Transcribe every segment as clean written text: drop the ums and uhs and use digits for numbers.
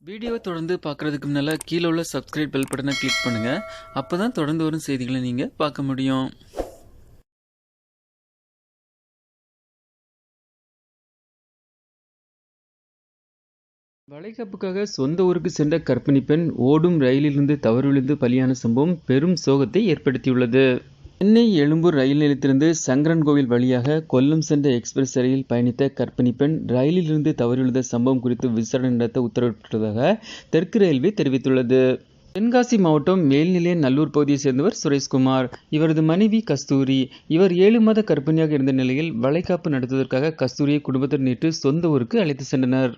வீடியோவை தொடர்ந்து பார்க்குறதுக்கு முன்னால் கீழே உள்ள சப்ஸ்கிரைப் பெல் பட்டனை கிளிக் பண்ணுங்கள். அப்போ தான் தொடர்ந்து வரும் செய்திகளை நீங்கள் பார்க்க முடியும். வளைகாப்புக்காக சொந்த ஊருக்கு சென்ற கர்ப்பிணி பெண் ஓடும் ரயிலிலிருந்து தவறு விழுந்து பலியான சம்பவம் பெரும் சோகத்தை ஏற்படுத்தியுள்ளது. சென்னை எழும்பூர் ரயில் நிலையத்திலிருந்து சங்கரன்கோவில் வழியாக கொல்லம் சென்ற எக்ஸ்பிரஸ் ரயிலில் பயணித்த கர்ப்பிணி பெண் ரயிலிலிருந்து தவறி விழுந்த சம்பவம் குறித்து விசாரணை நடத்த உத்தரவிட்டுள்ளதாக தெற்கு ரயில்வே தெரிவித்துள்ளது. தென்காசி மாவட்டம் மேல்நிலைய நல்லூர் பகுதியைச் சேர்ந்தவர் சுரேஷ்குமார். இவரது மனைவி கஸ்தூரி. இவர் 7 மாத கர்ப்பிணியாக இருந்த நிலையில் வளைகாப்பு நடத்துவதற்காக கஸ்தூரியை குடும்பத்தினர் நேற்று சொந்த ஊருக்கு அழைத்து சென்றனர்.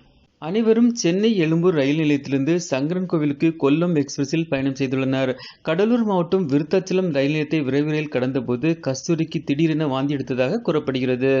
அனைவரும் சென்னை எழும்பூர் ரயில் நிலையத்திலிருந்து சங்கரன்கோவிலுக்கு கொல்லம் எக்ஸ்பிரஸில் பயணம் செய்துள்ளனர். கடலூர் மாவட்டம் விருத்தாச்சலம் ரயில் நிலையத்தை விரைவு ரயில் கடந்தபோது கஸ்தூரிக்கு திடீரென வாந்தி எடுத்ததாக கூறப்படுகிறது.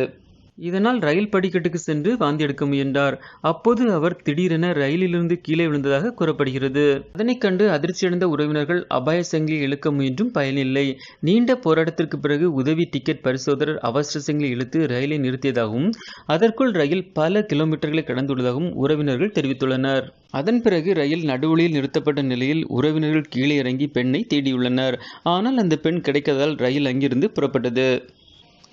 இதனால் ரயில் படிக்கட்டுக்கு சென்று வாந்தி எடுக்க முயன்றார். அப்போது அவர் திடீரென ரயிலிலிருந்து கீழே விழுந்ததாக கூறப்படுகிறது. அதனைக் கண்டு அதிர்ச்சியடைந்த உறவினர்கள் அபாய சங்கிலி இழுக்க முயன்றும் பயனில்லை. நீண்ட போராட்டத்திற்கு பிறகு உதவி டிக்கெட் பரிசோதகர் அவசர சங்கிலி இழுத்து ரயிலை நிறுத்தியதாகவும் அதற்குள் ரயில் பல கிலோமீட்டர்களை கடந்துள்ளதாகவும் உறவினர்கள் தெரிவித்துள்ளனர். அதன் பிறகு ரயில் நடுவழியில் நிறுத்தப்பட்ட நிலையில் உறவினர்கள் கீழே இறங்கி பெண்ணை தேடியுள்ளனர். ஆனால் அந்த பெண் கிடைக்காததால் ரயில் அங்கிருந்து புறப்பட்டது.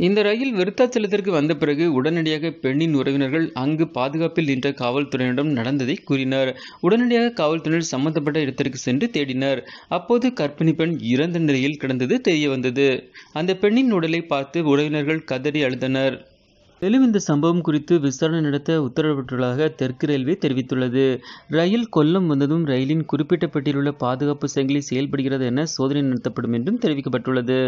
இந்த ரயில் விருத்தாச்சலத்திற்கு வந்த பிறகு உடனடியாக பெண்ணின் உறவினர்கள் அங்கு பாதுகாப்பில் நின்ற காவல்துறையினரிடம் நடந்ததை கூறினர். உடனடியாக காவல்துறையினர் சம்பந்தப்பட்ட இடத்திற்கு சென்று தேடினர். அப்போது கர்ப்பிணி பெண் இறந்த நிலையில் கிடந்தது தெரிய வந்தது. அந்த பெண்ணின் உடலை பார்த்து உறவினர்கள் கதறி அழுதனர். மேலும் இந்த சம்பவம் குறித்து விசாரணை நடத்த உத்தரவிட்டுள்ளதாக தெற்கு ரயில்வே தெரிவித்துள்ளது. ரயில் கொல்லம் வந்ததும் ரயிலின் குறிப்பிட்ட பெட்டியில் உள்ள பாதுகாப்பு சங்கிலி செயல்படுகிறது என சோதனை நடத்தப்படும் என்றும் தெரிவிக்கப்பட்டுள்ளது.